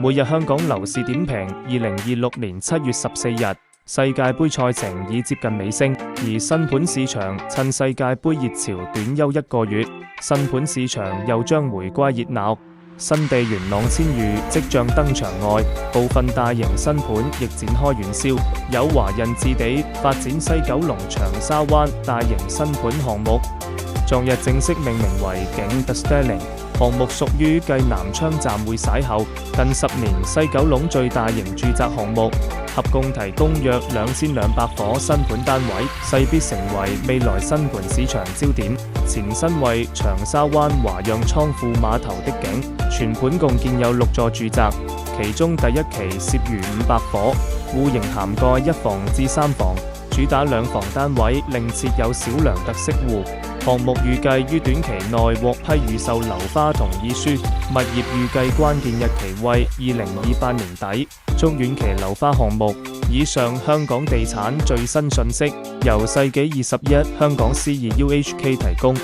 每日香港樓市點評2026年7月14日，世界盃賽程已接近尾聲，而新盤市場趁世界盃熱潮短休1個月，新盤市場又將回歸熱鬧。新地元朗千裕即將登場外，部分大型新盤亦展開遠銷，有華人置地發展西九龍長沙灣大型新盤項目，昨日正式命名為景 The Sterling。項目屬於繼南昌站會竄後近10年西九龍最大型住宅項目，合共提供約2200伙新盤單位，勢必成為未來新盤市場焦點。前身為長沙灣華潤倉庫碼頭的景，全盤共建有6座住宅，其中第一期涉逾500伙，戶型涵蓋1房至3房，主打2房單位，另設有小量特色戶。項目預計於短期內獲批預售樓花同意書，物業預計關鍵日期為2028年底。中遠期樓花項目。以上香港地產最新訊息，由世紀21香港 C2UHK 提供。